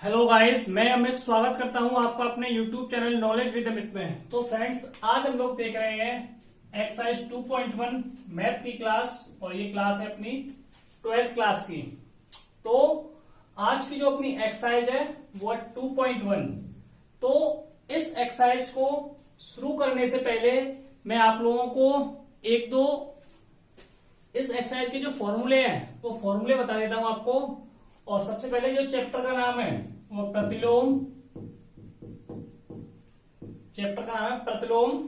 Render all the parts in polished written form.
Hello guys, मैं अमित स्वागत करता हूं आपका अपने YouTube channel knowledge with Amit में। तो फ्रेंड्स, आज हम लोग देख रहे हैं एक्सरसाइज 2.1 मैथ की क्लास, और ये क्लास है अपनी 12th क्लास की। तो आज की जो अपनी एक्सरसाइज है वो है 2.1। तो इस एक्सरसाइज को शुरू करने से पहले मैं आप लोगों को एक दो इस एक्सरसाइज के जो फॉर्मूले हैं वो फॉर्मूले बता देता हूं आपको। और सबसे पहले जो चैप्टर का नाम है वो प्रतिलोम, चैप्टर का नाम है प्रतिलोम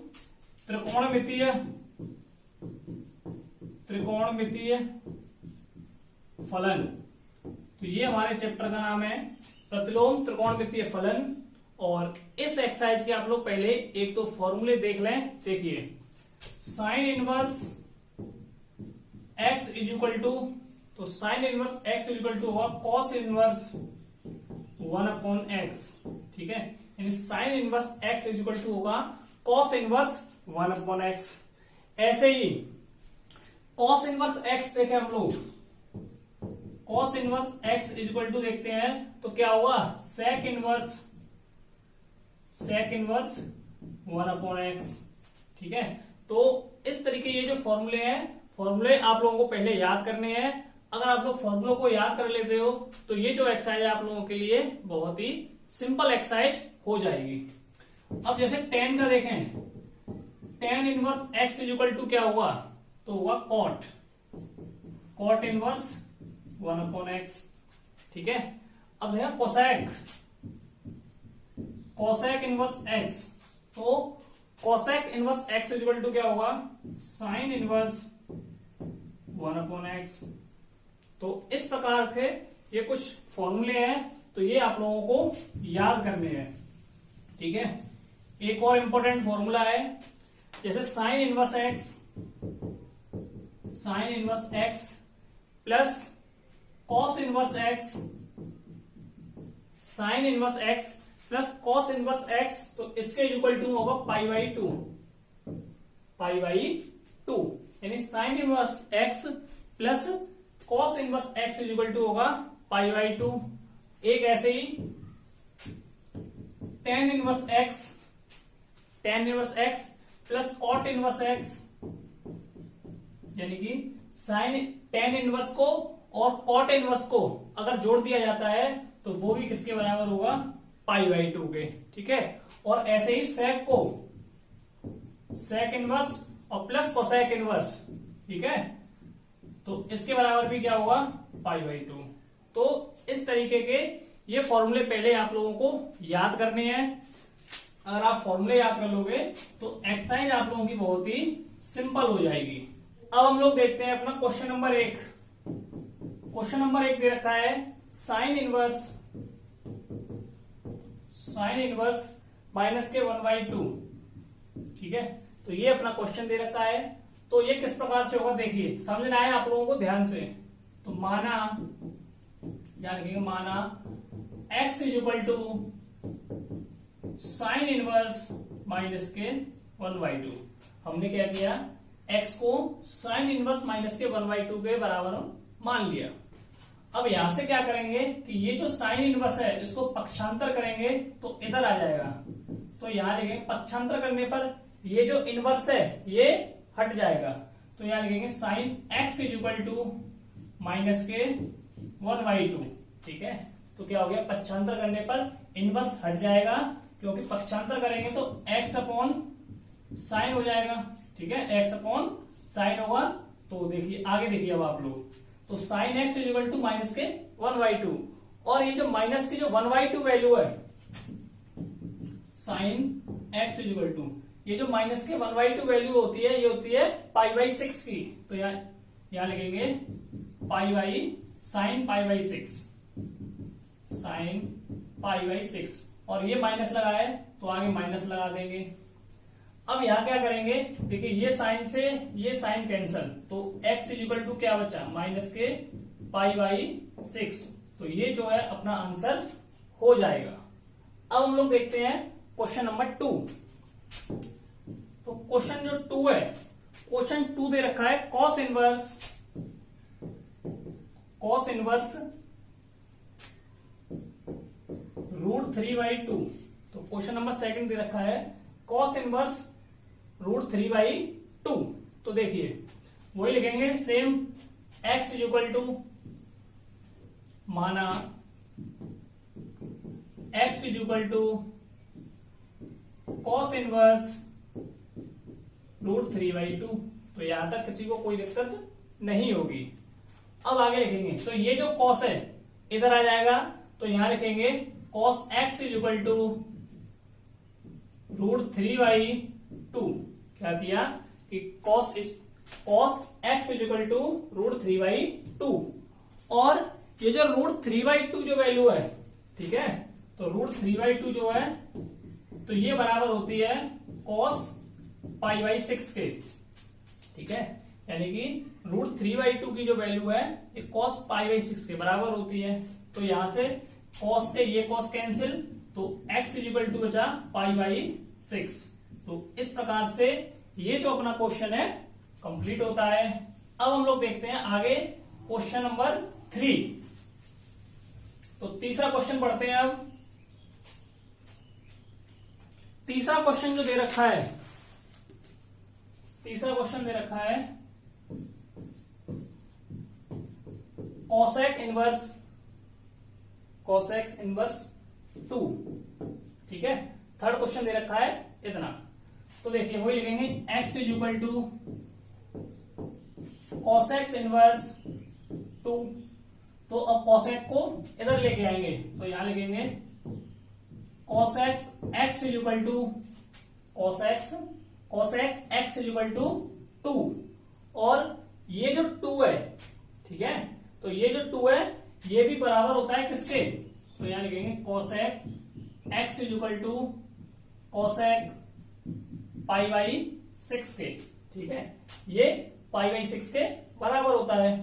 त्रिकोणमितीय फलन। तो ये हमारे चैप्टर का नाम है प्रतिलोम त्रिकोणमितीय फलन। और इस एक्सरसाइज के आप लोग पहले एक दो फॉर्मूले देख लें। देखिए, sine inverse x is equal to, तो sine inverse x is equal to होगा कॉस इनवर्स 1/x। ठीक है, यानी sine inverse x is equal to होगा कॉस इनवर्स 1/x। ऐसे ही कॉस इनवर्स एक्स देखे हम लोग, cos inverse x is equal to देखते हैं तो क्या होगा सेक इनवर्स 1/x। ठीक है, तो इस तरीके ये जो फॉर्मूले हैं, फॉर्मूले आप लोगों को पहले याद करने हैं। अगर आप लोग फॉर्मूलों को याद कर लेते हो तो ये जो एक्सरसाइज है आप लोगों के लिए बहुत ही सिंपल एक्सरसाइज हो जाएगी। अब जैसे tan का देखें, tan inverse x is equal to क्या हुआ, तो हुआ cot इनवर्स 1/x। ठीक है, अब देखा कोसेक इनवर्स x, तो cosec inverse x is equal to क्या होगा साइन इनवर्स 1/x। तो इस प्रकार के ये कुछ फॉर्मूले हैं, तो ये आप लोगों को याद करने हैं। ठीक है, एक और इंपॉर्टेंट फॉर्मूला है, जैसे sine inverse x plus cos inverse x, sine inverse x plus cos inverse x, तो इसके इक्वल टू होगा पाई बाई टू। यानी sine inverse x plus cos inverse x is equal to होगा pi. एक ऐसे ही tan inverse x plus cot inverse x, यानी कि साइन tan इनवर्स को और कॉट इनवर्स को अगर जोड़ दिया जाता है तो वो भी किसके बराबर होगा पाई/2 के। ठीक है, और ऐसे ही सेक इनवर्स और प्लस कोसेक इनवर्स। ठीक है, तो इसके बराबर भी क्या होगा पाई/2। तो इस तरीके के ये फॉर्मूले पहले आप लोगों को याद करने हैं। अगर आप फॉर्मूले याद कर लोगे तो एक्सरसाइज आप लोगों की बहुत ही सिंपल हो जाएगी। अब हम लोग देखते हैं अपना क्वेश्चन नंबर 1। क्वेश्चन नंबर 1 दे रखा है साइन इनवर्स माइनस के 1/2। ठीक है, तो ये अपना क्वेश्चन दे रखा है। तो ये किस प्रकार से होगा देखिए, समझना है आप लोगों को ध्यान से। तो माना x is equal to sine inverse minus के 1/2। हमने क्या किया, x को साइन इनवर्स माइनस के 1/2 के बराबर मान लिया। अब यहां से क्या करेंगे कि ये जो साइन इनवर्स है इसको पक्षांतर करेंगे तो इधर आ जाएगा। तो यहां लिखेंगे पक्षांतर करने पर ये जो इनवर्स है ये हट जाएगा। तो यहां लिखेंगे sine x is equal to minus के 1/2। ठीक है, तो क्या हो गया, पक्षांतर करने पर इनवर्स हट जाएगा, क्योंकि पक्षांतर करेंगे तो x अपॉन साइन हो जाएगा। ठीक है, x अपॉन साइन होगा। तो देखिए आगे देखिए अब आप लोग, तो sine x is equal to minus के 1/2, और ये जो माइनस की जो 1/2 वैल्यू है sine x is equal to, ये जो माइनस के 1/2 वैल्यू होती है ये होती है पाई/6 की। तो यहां लिखेंगे साइन पाई/6, और ये माइनस लगा है तो आगे माइनस लगा देंगे। अब यहां क्या करेंगे, देखिए ये साइन से ये साइन कैंसल, तो x इज इक्वल टू क्या बचा माइनस के पाई/6। तो ये जो है अपना आंसर हो जाएगा। अब हम लोग देखते हैं क्वेश्चन नंबर 2। तो क्वेश्चन जो 2 है, क्वेश्चन 2 दे रखा है कॉस इनवर्स √3/2। तो क्वेश्चन नंबर सेकंड दे रखा है cos इनवर्स √3/2। तो देखिए वही लिखेंगे same, x is equal to माना x is equal to cos inverse √3/2। तो यहां तक किसी को कोई दिक्कत नहीं होगी। अब आगे लिखेंगे तो ये जो cos है इधर आ जाएगा, तो यहां लिखेंगे cos x is equal to √3/2। क्या किया कि cos x is equal to √3/2, और ये जो √3/2 जो वैल्यू है, ठीक है, तो √3/2 जो है तो ये बराबर होती है cos π/6 के, ठीक है, यानी कि √3/2 की जो वैल्यू है ये cos π/6 के बराबर होती है। तो यहां से cos से ये cos कैंसिल, तो x इज इक्वल टू बचा π/6। तो इस प्रकार से ये जो अपना क्वेश्चन है कंप्लीट होता है। अब हम लोग देखते हैं आगे क्वेश्चन नंबर 3। तो तीसरा क्वेश्चन पढ़ते हैं। अब तीसरा क्वेश्चन जो दे रखा है, तीसरा क्वेश्चन दे रखा है cosec इनवर्स 2, ठीक है। थर्ड क्वेश्चन दे रखा है इतना। तो देखिए वही लिखेंगे x is equal to cosec inverse 2। तो अब cosec को इधर लेके आएंगे, तो यहां लिखेंगे cosec x is equal to cosec x is equal to 2, और ये जो 2 है, ठीक है, तो ये जो 2 है ये भी बराबर होता है किसके, तो यहां लिखेंगे cosec x is equal to cosec π/6 के, ठीक है, ये π/6 के बराबर होता है।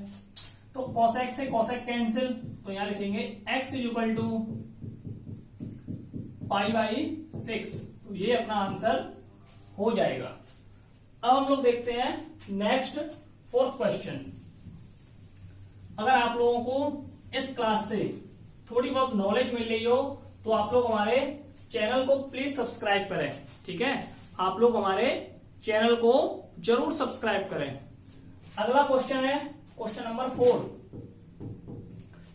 तो cosec से cosec कैंसिल, तो यहां लिखेंगे x इज इक्वल टू π/6। तो ये अपना आंसर हो जाएगा। अब हम लोग देखते हैं नेक्स्ट फोर्थ क्वेश्चन। अगर आप लोगों को इस क्लास से थोड़ी बहुत नॉलेज मिल रही हो तो आप लोग हमारे चैनल को प्लीज सब्सक्राइब करें, ठीक है, आप लोग हमारे चैनल को जरूर सब्सक्राइब करें। अगला क्वेश्चन है क्वेश्चन नंबर 4।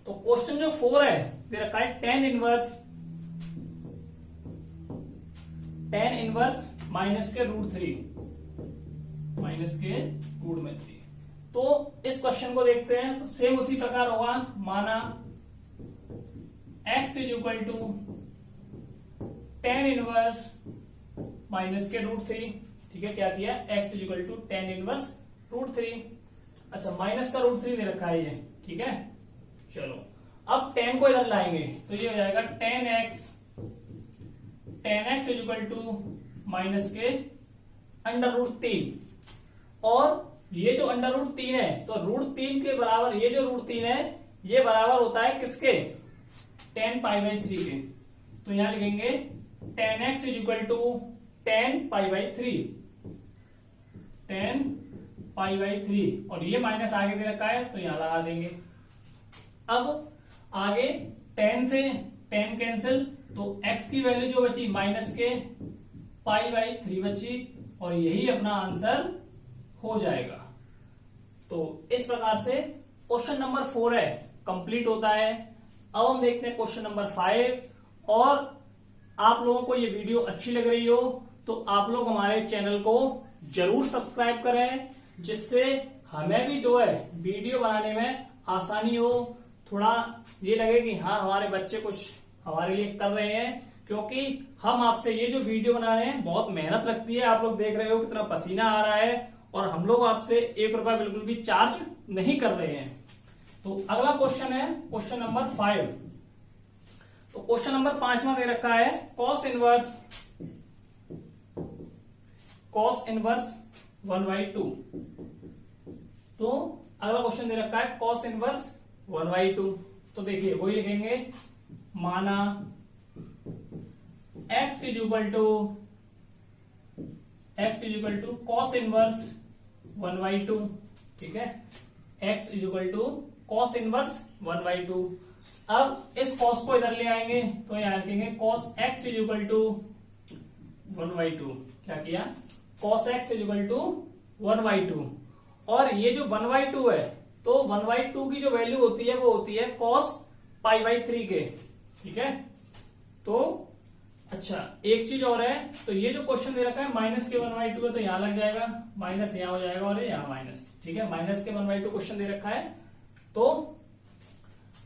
तो क्वेश्चन जो 4 है दे रखा है tan इनवर्स माइनस के √3। तो इस क्वेश्चन को देखते हैं। तो सेम उसी प्रकार होगा, माना x is equal to tan inverse minus के √3, ठीक है, क्या किया x is equal to tan inverse √3। अच्छा, माइनस का √3 दे रखा है ये, ठीक है। चलो अब tan को इधर लाएंगे, तो ये हो जाएगा tan x is equal to minus के √3, और ये जो √3 है तो √3 के बराबर, ये जो √3 है ये बराबर होता है किसके, tan π/3 के। तो यहां लिखेंगे tan x is equal to tan π/3, और ये माइनस आगे दे रखा है तो यहां लगा देंगे। अब आगे tan से tan कैंसिल, तो x की वैल्यू जो बची माइनस के π/3 बची, और यही अपना आंसर हो जाएगा। तो इस प्रकार से क्वेश्चन नंबर 4 है कंप्लीट होता है। अब हम देखते हैं क्वेश्चन नंबर 5। और आप लोगों को ये वीडियो अच्छी लग रही हो तो आप लोग हमारे चैनल को जरूर सब्सक्राइब करें, जिससे हमें भी जो है वीडियो बनाने में आसानी हो, थोड़ा ये लगे कि हाँ हमारे बच्चे कुछ हमारे लिए कर रहे हैं, क्योंकि हम आपसे ये जो वीडियो बना रहे हैं बहुत मेहनत लगती है। आप लोग देख रहे हो कितना पसीना आ रहा है, और हम लोग आपसे 1 रुपया बिल्कुल भी चार्ज नहीं कर रहे हैं। तो अगला क्वेश्चन है क्वेश्चन नंबर 5। तो क्वेश्चन नंबर 5वां दे रखा है cos इनवर्स 1/2। तो अगला क्वेश्चन दे रखा है cos इनवर्स 1/2। तो देखिए वही लिखेंगे, माना x is equal to cos inverse 1/2, ठीक है, x is equal to cos inverse 1/2। अब इस कॉस को इधर ले आएंगे तो यहां लिखेंगे cos x is equal to 1/2। क्या किया? Cos x is equal to 1/2। और ये जो 1/2 है तो 1/2 की जो वैल्यू होती है वो होती है कॉस π/3 के। ठीक है, तो अच्छा एक चीज और है, तो ये जो क्वेश्चन दे रखा है माइनस के 1/2 है तो यहां लग जाएगा, माइनस यहां हो जाएगा और यहां माइनस। ठीक है, माइनस के 1/2 क्वेश्चन दे रखा है। तो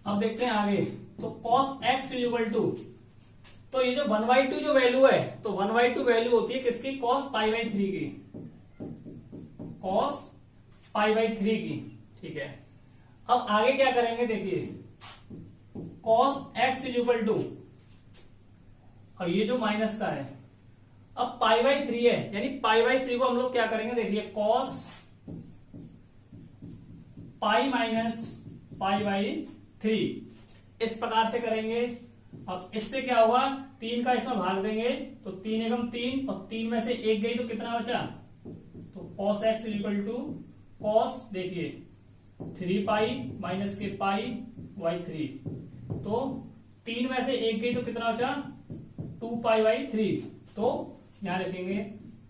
अब देखते हैं आगे, तो cos x is equal to, तो ये जो 1/2 जो वैल्यू है तो 1/2 वैल्यू होती है किसकी? cos π/3 की, cos π/3 की। ठीक है, अब आगे क्या करेंगे देखिए, cos x is equal to, और ये जो माइनस का है, अब π/3 है यानी π/3 को हम लोग क्या करेंगे देखिए, cos पाई माइनस π/3 इस प्रकार से करेंगे। अब इससे क्या होगा, 3 का इसमें भाग देंगे तो 3 एकम 3 और 3 में से 1 गई तो कितना बचा? तो cos x is equal to cos, देखिए 3 पाई माइनस के π/3, तो 3 में से 1 गई तो कितना बचा? 2 π/3। तो यहां लिखेंगे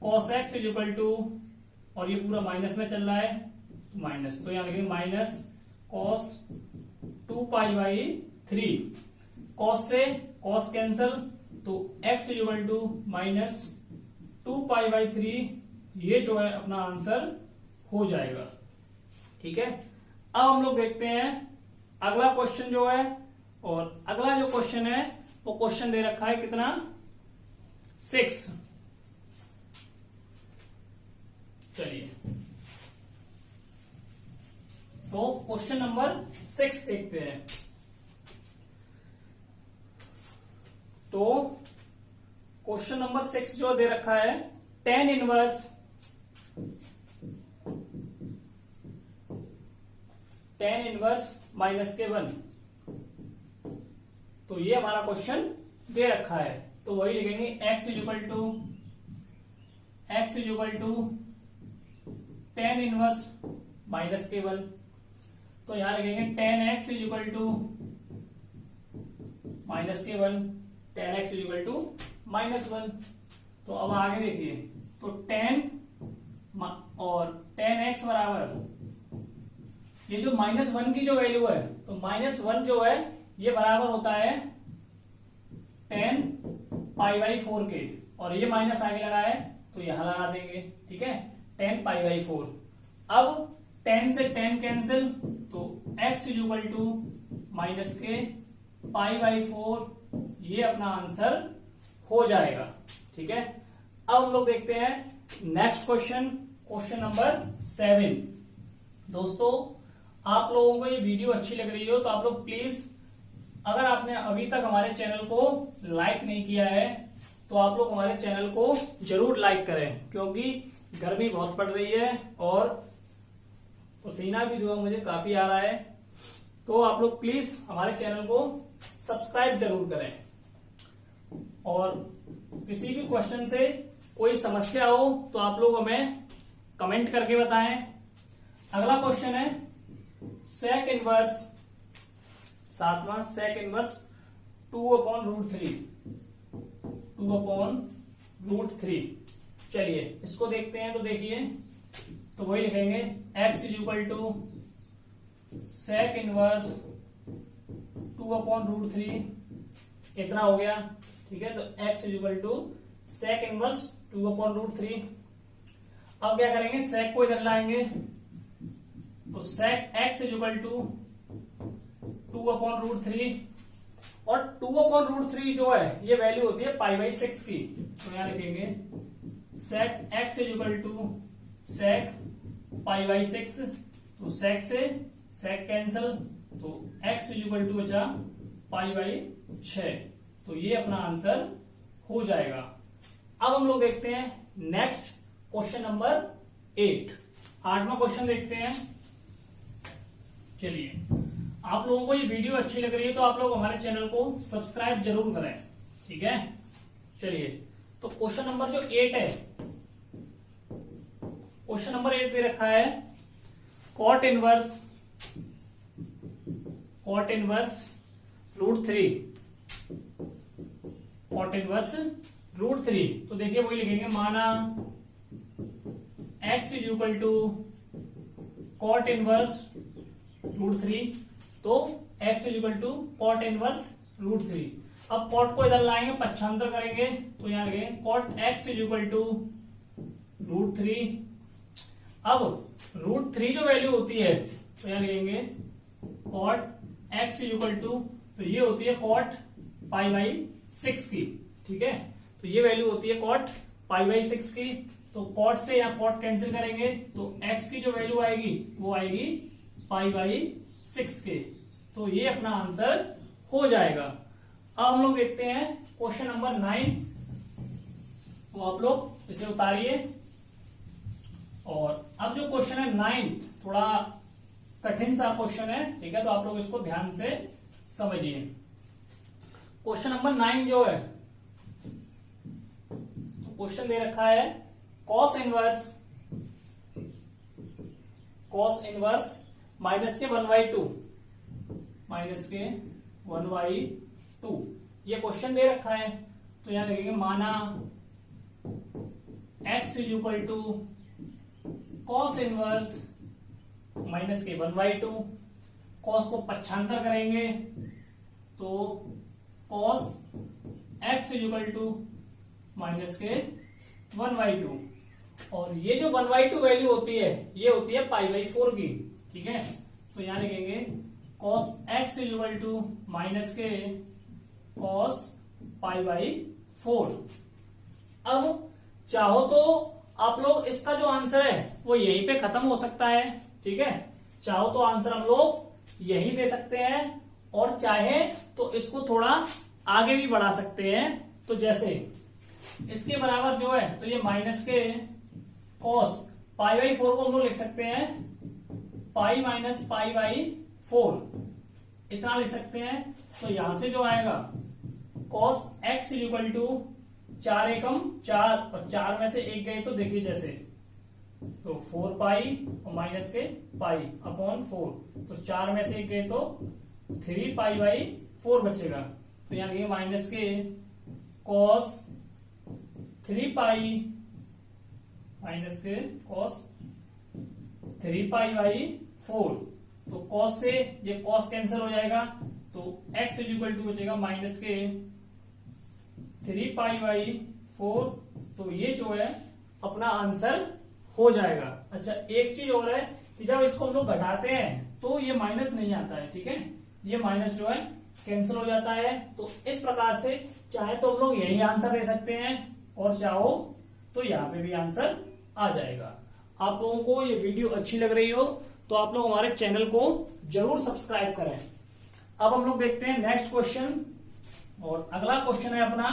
cos x is equal to, और ये पूरा माइनस में चल रहा है तो माइनस, तो यहां लिखेंगे माइनस cos 2 π/3। cos से cos कैंसल, तो x is equal to minus 2 π/3, ये जो है अपना आंसर हो जाएगा। ठीक है, अब हम लोग देखते हैं अगला क्वेश्चन जो है, और अगला जो क्वेश्चन है वो क्वेश्चन दे रखा है कितना? 6। चलिए, तो क्वेश्चन नंबर 6 देखते हैं। तो क्वेश्चन नंबर 6 जो दे रखा है, tan इनवर्स -1, तो ये हमारा क्वेश्चन दे रखा है। तो वही लिखेंगे x is equal to tan inverse -1, तो यहां लिखेंगे tan x is equal to -1, tan x is equal to -1। तो अब आगे देखिए, तो tan और tan x बराबर, ये जो -1 की जो वैल्यू है, तो -1 जो है ये बराबर होता है tan π/4 के, और ये माइनस आगे लगा है तो यहां लगा देंगे। ठीक है, tan π/4। अब tan से tan कैंसिल, तो x is equal to minus के π/4, ये अपना आंसर हो जाएगा। ठीक है, अब हम लोग देखते हैं नेक्स्ट क्वेश्चन, क्वेश्चन नंबर 7। दोस्तों, आप लोगों को ये वीडियो अच्छी लग रही हो तो आप लोग प्लीज, अगर आपने अभी तक हमारे चैनल को लाइक नहीं किया है तो आप लोग हमारे चैनल को जरूर लाइक करें, क्योंकि गर्मी बहुत पड़ रही है और पसीना भी जो है मुझे काफी आ रहा है। तो आप लोग प्लीज हमारे चैनल को सब्सक्राइब जरूर करें, और किसी भी क्वेश्चन से कोई समस्या हो तो आप लोग हमें कमेंट करके बताएं। अगला क्वेश्चन है sec इनवर्स, 7वां sec इनवर्स 2/√3, 2/√3। चलिए इसको देखते हैं। तो देखिए, तो वही लिखेंगे x is equal to sec inverse 2/√3, इतना हो गया। ठीक है, तो x is equal to sec inverse 2/√3। अब क्या करेंगे, sec को इधर लाएंगे, तो sec x is equal to 2/√3, और 2/√3 जो है ये वैल्यू होती है π/6 की। तो यहां लिखेंगे sec x is equal to sec π/6, तो sec से sec कैंसल, तो x इज इक्वल टू बचा π/6, तो ये अपना आंसर हो जाएगा। अब हम लोग देखते हैं नेक्स्ट क्वेश्चन नंबर 8, 8वां क्वेश्चन देखते हैं। चलिए, आप लोगों को ये वीडियो अच्छी लग रही है तो आप लोग हमारे चैनल को सब्सक्राइब जरूर करें। ठीक है, चलिए, तो क्वेश्चन नंबर जो 8 है, क्वेश्चन नंबर 8 दे रखा है cot इनवर्स √3 कॉट इनवर्स √3। तो देखिए वही लिखेंगे, माना x is equal to cot inverse √3, तो x is equal to cot inverse √3। अब कॉट को इधर लाएंगे, पक्षांतर करेंगे, तो यहां लिखेंगे cot x is equal to √3। अब √3 जो वैल्यू होती है, तो यहां लिखेंगे cot x is equal to, तो ये होती है कॉट π/6 की, ठीक है। तो ये वैल्यू होती है कॉट π/6 की। तो कॉट से यहाँ कॉट कैंसिल करेंगे, तो x की जो वैल्यू आएगी वो आएगी π/6 के। तो ये अपना आंसर हो जाएगा। अब हम लोग देखते हैं क्वेश्चन नंबर 9। तो आप लोग इसे उतारिए, और अब जो क्वेश्चन है 9 थोड़ा कठिन सा क्वेश्चन है, ठीक है, तो आप लोग इसको ध्यान से समझिए। क्वेश्चन नंबर 9 जो है, क्वेश्चन दे रखा है कॉस इनवर्स माइनस के 1/2, माइनस के 1/2 ये क्वेश्चन दे रखा है। तो यहां लिखेंगे, माना x is equal to cos inverse minus के 1/2। कॉस को पक्षांतर करेंगे, तो cos x is equal to minus के 1/2। और ये जो 1/2 वैल्यू होती है, ये होती है π/4 की, ठीक है। तो यहां लिखेंगे cos x is equal to minus के cos π/4। अब चाहो तो आप लोग इसका जो आंसर है वो यहीं पे खत्म हो सकता है, ठीक है। चाहो तो आंसर हम लोग यही दे सकते हैं, और चाहे तो इसको थोड़ा आगे भी बढ़ा सकते हैं। तो जैसे इसके बराबर जो है, तो ये माइनस के cos π/4 को हम लोग लिख सकते हैं π - π/4, इतना लिख सकते हैं। तो यहां से जो आएगा cos x is equal to 4 एकम 4, और 4 में से 1 गए तो देखिए जैसे, तो 4π और माइनस के π/4, तो 4 में से 1 गए तो 3π/4 बचेगा। तो यहां लिखिए माइनस के cos 3π माइनस के cos 3π/4। तो cos से ये cos कैंसिल हो जाएगा, तो x इज इक्वल टू बचेगा माइनस के 3π/4। तो ये जो है अपना आंसर हो जाएगा। अच्छा, एक चीज और है कि जब इसको हम लोग घटाते हैं तो ये माइनस नहीं आता है, ठीक है, ये माइनस जो है कैंसिल हो जाता है। तो इस प्रकार से चाहे तो हम लोग यही आंसर दे सकते हैं, और चाहो तो यहाँ पे भी आंसर आ जाएगा। आप लोगों को ये वीडियो अच्छी लग रही हो तो आप लोग हमारे चैनल को जरूर सब्सक्राइब करें। अब हम लोग देखते हैं नेक्स्ट क्वेश्चन, और अगला क्वेश्चन है अपना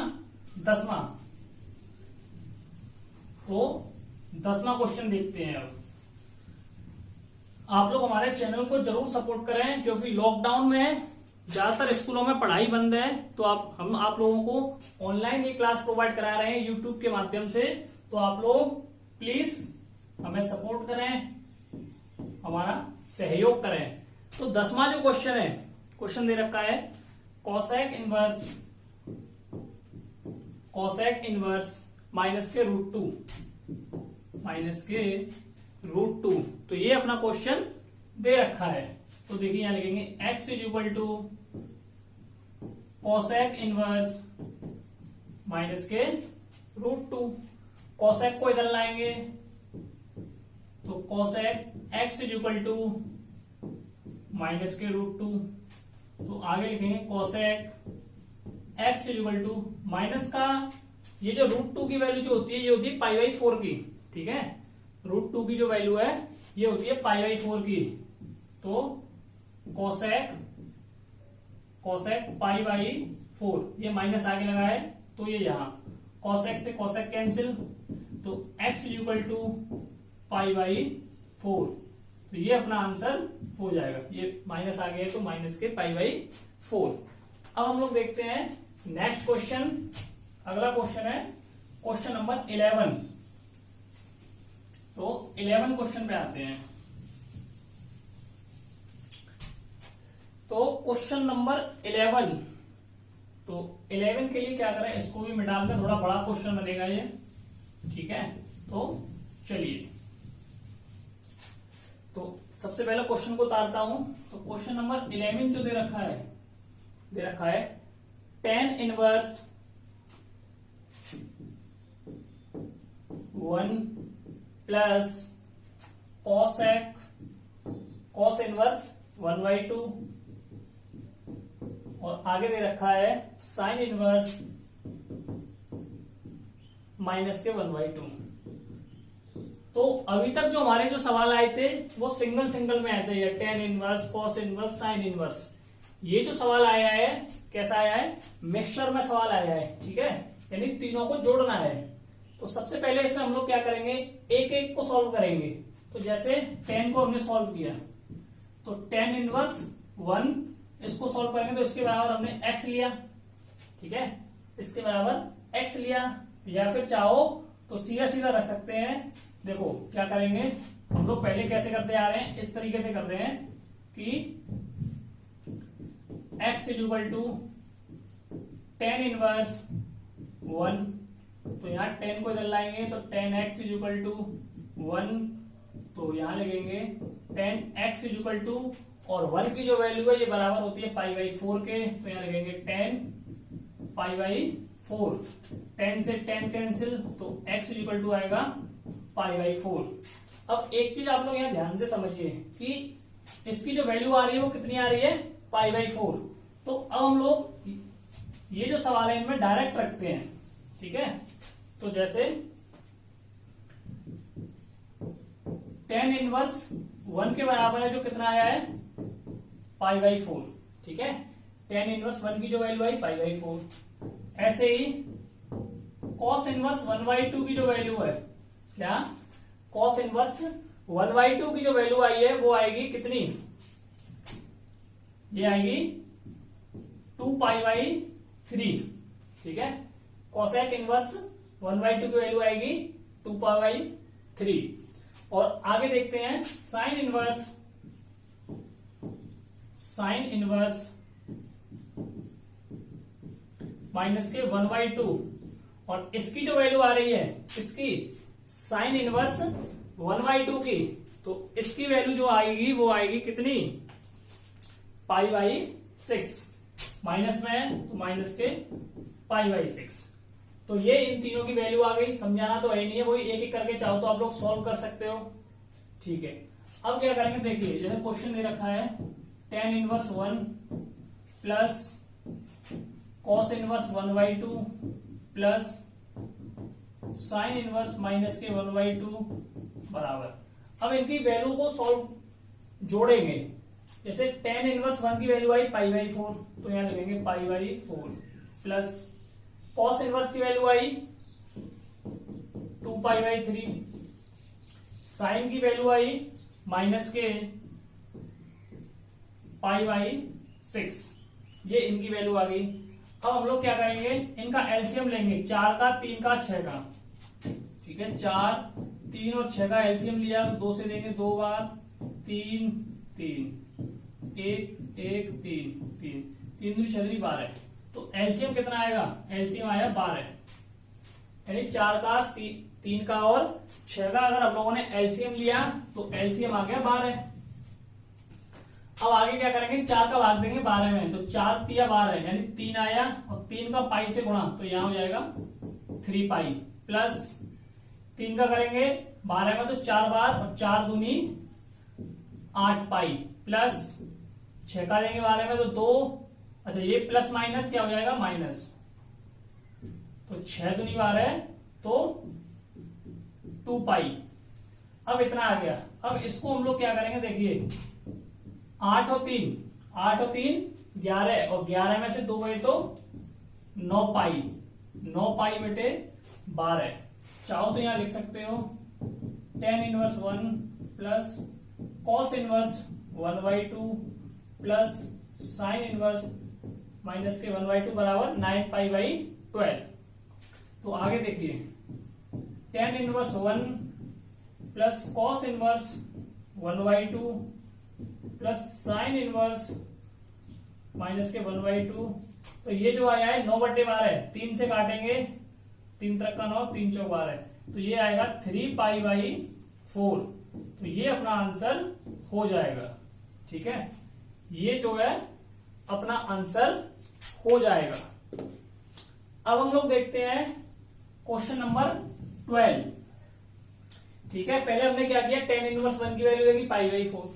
10वां। तो 10वां क्वेश्चन देखते हैं। अब आप लोग हमारे चैनल को जरूर सपोर्ट करें, क्योंकि लॉकडाउन में ज्यादातर स्कूलों में पढ़ाई बंद है, तो हम आप लोगों को ऑनलाइन ही क्लास प्रोवाइड करा रहे हैं यूट्यूब के माध्यम से। तो आप लोग प्लीज हमें सपोर्ट करें, हमारा सहयोग करें। तो 10वां जो क्वेश्चन है, क्वेश्चन दे रखा है cosec इनवर्स माइनस के √2, माइनस के √2। तो ये अपना क्वेश्चन दे रखा है। तो देखिए यहां लिखेंगे x is equal to cosec inverse minus के √2। cosec को इधर लाएंगे, तो cosec x is equal to minus के √2। तो आगे लिखेंगे cosec x is equal to minus का, ये जो √2 की वैल्यू जो होती है ये होती है π/4 की, ठीक है। √2 की जो वैल्यू है ये होती है π/4 की। तो cosec π/4, ये माइनस आगे लगा है, तो ये यहां cosec से cosec कैंसिल, तो x इज इक्वल टू π/4। तो ये अपना आंसर हो जाएगा। ये माइनस आ गया है तो माइनस के π/4। अब हम लोग देखते हैं नेक्स्ट क्वेश्चन। अगला क्वेश्चन है क्वेश्चन नंबर 11। तो 11 क्वेश्चन पे आते हैं। तो क्वेश्चन नंबर 11, तो 11 के लिए क्या करें, इसको भी मिटा कर थोड़ा बड़ा क्वेश्चन बनेगा ये, ठीक है। तो चलिए, तो सबसे पहले क्वेश्चन को उतारता हूं। तो क्वेश्चन नंबर 11 जो दे रखा है tan inverse 1 plus cos inverse 1/2 और आगे दे रखा है sin इनवर्स -1/2। तो अभी तक जो हमारे जो सवाल आए थे वो सिंगल में आए थे, ये tan inverse, cos inverse, sin inverse. ये जो सवाल आया है कैसा आया है, मिक्सचर में सवाल आया है, ठीक है, यानी तीनों को जोड़ना है। तो सबसे पहले इसमें हम लोग क्या करेंगे, एक एक को सॉल्व करेंगे। तो जैसे tan को हमने सॉल्व किया, तो tan इनवर्स 1 इसको सॉल्व करेंगे तो इसके बराबर हमने x लिया, ठीक है, इसके बराबर x लिया। या फिर चाहो तो सीधा सीधा रख सकते हैं। देखो क्या करेंगे, हम लोग पहले कैसे करते आ रहे हैं, इस तरीके से कर रहे हैं कि x equal to tan inverse 1, तो यहां tan को इधर लाएंगे तो tan x इक्वल टू 1, तो यहां लगेंगे tan x इक्वल टू, और 1 की जो वैल्यू है ये बराबर होती है π/4 के, तो यहां लगेंगे tan π/4, tan से tan कैंसिल, तो x इक्वल टू आएगा π/4। अब एक चीज आप लोग यहां ध्यान से समझिए कि इसकी जो वैल्यू आ रही है वो कितनी आ रही है, π/4। तो अब हम लोग ये जो सवाल है इनमें डायरेक्ट रखते हैं, ठीक है। तो जैसे tan इनवर्स 1 के बराबर है जो कितना आया है, π/4, ठीक है। tan इनवर्स 1 की जो वैल्यू आई π/4। ऐसे ही cos इनवर्स 1/2 की जो वैल्यू है, क्या, cos इनवर्स 1/2 की जो वैल्यू आई है वो आएगी कितनी, ये आएगी 2π/3, ठीक है। cosec इनवर्स 1/2 की वैल्यू आएगी 2π/3। और आगे देखते हैं sin इनवर्स माइनस के 1/2, और इसकी जो वैल्यू आ रही है, इसकी sin इनवर्स 1/2 की, तो इसकी वैल्यू जो आएगी वो आएगी कितनी, π/6, माइनस में है तो माइनस के π/6। तो ये इन तीनों की वैल्यू आ गई, समझाना तो है नहीं है, वही एक एक करके चाहो तो आप लोग सॉल्व कर सकते हो, ठीक है। अब क्या करेंगे, देखिए जैसे क्वेश्चन दे रखा है tan inverse 1 plus cos inverse 1/2 plus sin inverse -1/2 बराबर। अब इनकी वैल्यू को सॉल्व जोड़ेंगे। जैसे tan इनवर्स 1 की वैल्यू आई π/4, तो यहां लगेंगे π/4 प्लस cos इनवर्स की वैल्यू आई 2π/3, sin की वैल्यू आई माइनस के π/6, ये इनकी वैल्यू आ गई। अब हम लोग क्या करेंगे, इनका एलसीएम लेंगे, 4 का, 3 का, 6 का, ठीक है। 4, 3 और 6 का एलसीएम लिया तो 2 से देंगे 2 बार, 3, 3, 1, 1, 3, 3, 3 दूनी 6 12, तो एलसीएम कितना आएगा, एलसीएम आया 12, यानी 4 का, 3 का और 6 का अगर हम लोगों ने एलसीएम लिया तो एलसीएम आ गया 12। अब आगे क्या करेंगे, 4 का भाग देंगे 12 में, तो 4 तिया 12 यानी 3 आया, और 3 का पाई से गुणा, तो यहां हो जाएगा 3π प्लस 3 का करेंगे 12 में तो 4 बार, और 4 दूनी 8π प्लस 6 का देंगे 12 में तो 2, अच्छा ये प्लस माइनस क्या हो जाएगा, माइनस, तो 6 दूनी 12 तो 2π। अब इतना आ गया। अब इसको हम लोग क्या करेंगे, देखिए 8 और 3 11, और 11 में से 2 गए तो 9π, 9π बटे 12। चाहो तो यहां लिख सकते हो tan inverse 1 plus cos inverse 1/2 plus sin inverse minus के 1/2 बराबर 9π/12। तो आगे देखिए tan inverse 1 plus cos inverse 1/2 plus sin inverse minus के 1/2। तो ये जो आया है 9/12 है, 3 से काटेंगे, 3 त्रिक का 9, 3 चौक 12, तो ये आएगा 3π/4। तो ये अपना आंसर हो जाएगा। ठीक है, ये जो है अपना आंसर हो जाएगा। अब हम लोग देखते हैं क्वेश्चन नंबर 12। ठीक है, पहले हमने क्या किया, tan इनवर्स 1 की वैल्यू देगी π/4,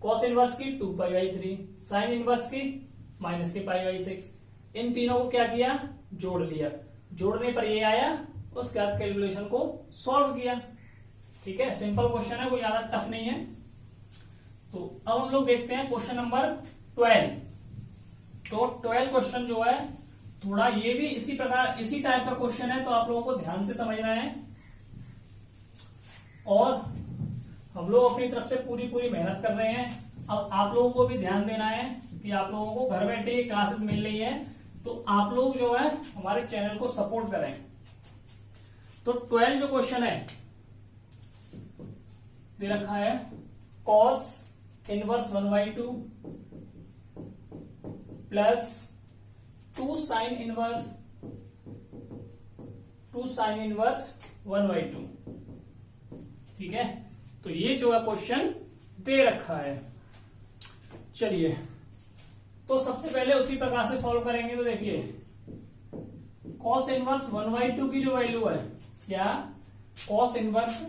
cos इनवर्स की 2π/3, sin इनवर्स की माइनस के π/6। इन तीनों को क्या किया, जोड़ लिया, जोड़ने पर ये आया, उसके बाद कैलकुलेशन को सॉल्व किया। ठीक है, सिंपल क्वेश्चन है, कोई ज्यादा टफ नहीं है। तो अब हम लोग देखते हैं क्वेश्चन नंबर 12। तो 12 क्वेश्चन जो है थोड़ा ये भी इसी प्रकार इसी टाइप का क्वेश्चन है, तो आप लोगों को ध्यान से समझना है और हम लोग अपनी तरफ से पूरी मेहनत कर रहे हैं। अब आप लोगों को भी ध्यान देना है कि आप लोगों को घर बैठे ये क्लासेस मिल रही है, तो आप लोग जो है हमारे चैनल को सपोर्ट करें। तो 12 जो क्वेश्चन है दे रखा है, cos inverse 1/2 plus 2 sin inverse 1/2। ठीक है, तो ये जो है क्वेश्चन दे रखा है। चलिए, तो सबसे पहले उसी प्रकार से सॉल्व करेंगे। तो देखिए, cos इनवर्स 1/2 की जो वैल्यू है, क्या cos इनवर्स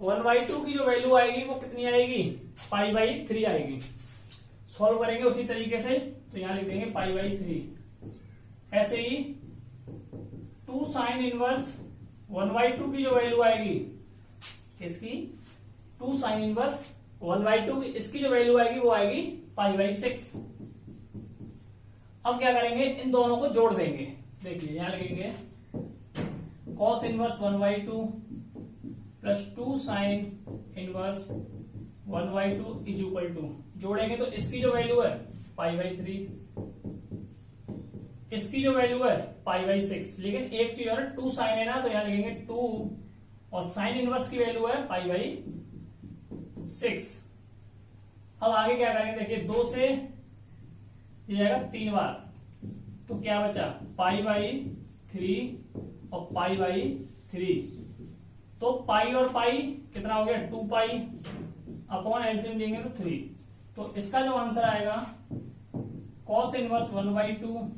1/2 की जो वैल्यू आएगी वो कितनी आएगी, π/3 आएगी। सॉल्व करेंगे उसी तरीके से, तो यहां लिख देंगे π/3। ऐसे ही 2 sin इनवर्स 1/2 की जो वैल्यू आएगी, इसकी 2 sin इनवर्स 1/2 की इसकी जो वैल्यू आएगी वो आएगी π/6। अब क्या करेंगे, इन दोनों को जोड़ देंगे। देखिए यहां लिखेंगे cos inverse 1/2 plus 2 sin inverse 1/2 is equal to, जोड़ेंगे तो इसकी जो वैल्यू है π/3, इसकी जो वैल्यू है π/6। लेकिन एक चीज और 2 sin है ना, तो यहां लिखेंगे 2 और sin इनवर्स की वैल्यू है π/6। अब आगे क्या करेंगे, देखिए 2 से ये जाएगा 3 बार, तो क्या बचा π/3 और π/3। तो पाई और पाई कितना हो गया, 2π अपॉन एलसीएम देंगे तो 3। तो इसका जो आंसर आएगा cos इनवर्स 1/2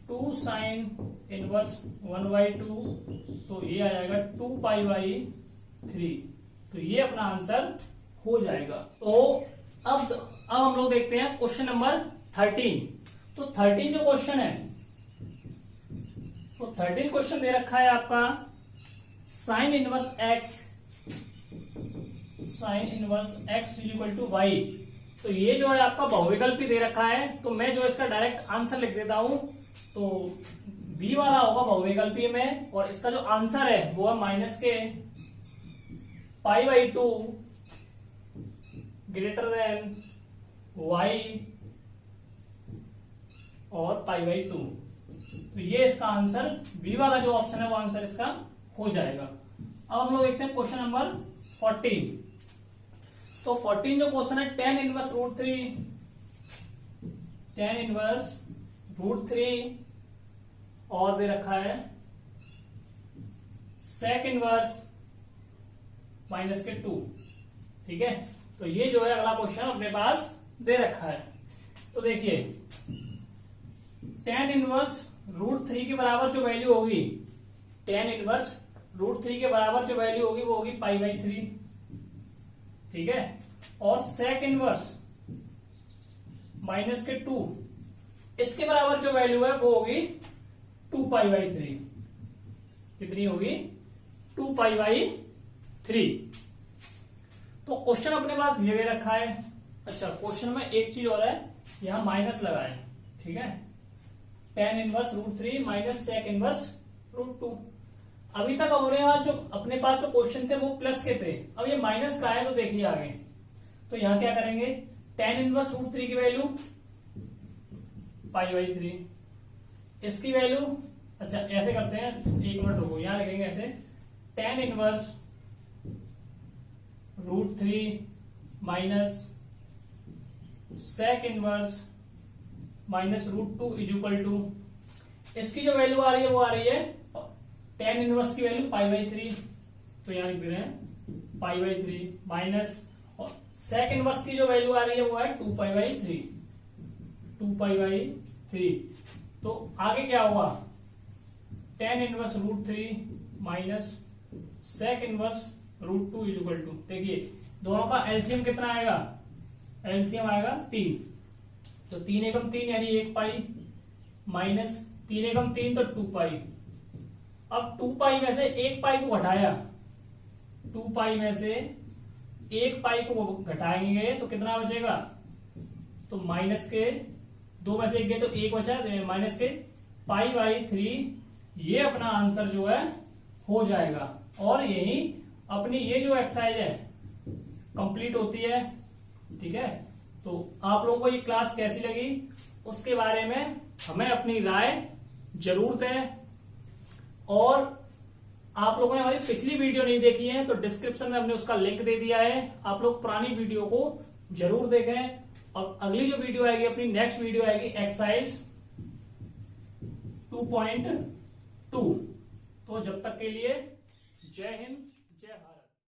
2 sin इनवर्स 1/2, तो ये आ जाएगा 2π/3। तो ये अपना आंसर हो जाएगा। तो अब हम लोग देखते हैं क्वेश्चन नंबर 13। तो 13 जो क्वेश्चन है, तो 13 क्वेश्चन दे रखा है आपका sine inverse x is equal to Y. तो ये जो है आपका बहुविकल्पी दे रखा है, तो मैं जो इसका डायरेक्ट आंसर लिख देता हूं। तो बी वाला होगा बहुविकल्पी में, और इसका जो आंसर है वो है माइनस के π/2 ग्रेटर देन y और π/2। तो ये इसका आंसर बी वाला जो ऑप्शन है वो आंसर इसका हो जाएगा। अब हम लोग देखते हैं क्वेश्चन नंबर 14। तो 14 जो क्वेश्चन है tan इनवर्स √3 और दे रखा है sec इनवर्स -2। ठीक है, तो ये जो है अगला क्वेश्चन अपने पास दे रखा है। तो देखिए tan इनवर्स √3 के बराबर जो वैल्यू होगी, tan इनवर्स √3 के बराबर जो वैल्यू होगी वो होगी π/3। ठीक है, और sec इनवर्स -2 इसके बराबर जो वैल्यू है वो होगी 2π/3। कितनी होगी, 2π/3। तो क्वेश्चन अपने पास ये दे रखा है। अच्छा, क्वेश्चन में एक चीज और है, यहां माइनस लगाए। ठीक है, tan inverse √3 minus sec inverse √2। अभी तक अपने पास जो क्वेश्चन थे वो प्लस के थे, अब ये माइनस का है। तो देखिए आगे, तो यहां क्या करेंगे, tan इनवर्स √3 की वैल्यू π/3, इसकी वैल्यू, अच्छा ऐसे करते हैं, एक मिनट रुको, यहां लिखेंगे ऐसे tan inverse √3 minus sec inverse minus √2 is equal to, इसकी जो वैल्यू आ रही है वो आ रही है tan इनवर्स की वैल्यू π/3, तो यहां लिख दे रहे हैं π/3 माइनस, और sec इनवर्स की जो वैल्यू आ रही है वो है 2π/3, 2π/3। तो आगे क्या हुआ, tan inverse √3 minus sec inverse √2 is equal to, देखिए दोनों का एलसीएम कितना आएगा, एलसीएम आएगा 3, तो 3 एकम 3 यानी 1 पाई माइनस 3 एकम 3 तो 2 पाई। अब 2 पाई में से 1 पाई को घटाया, 2 पाई में से 1 पाई को घटाएंगे तो कितना बचेगा, तो माइनस के 2 में से 1 गए तो 1 बचा, माइनस के π/3, ये अपना आंसर जो है हो जाएगा। और यही अपनी ये जो एक्सरसाइज है कंप्लीट होती है। ठीक है, तो आप लोगों को ये क्लास कैसी लगी उसके बारे में हमें अपनी राय जरूर दें। और आप लोगों ने हमारी पिछली वीडियो नहीं देखी है तो डिस्क्रिप्शन में हमने उसका लिंक दे दिया है, आप लोग पुरानी वीडियो को जरूर देखें। और अगली जो वीडियो आएगी, अपनी नेक्स्ट वीडियो आएगी एक्सरसाइज 2.2। तो जब तक के लिए जय हिंद, जय भारत।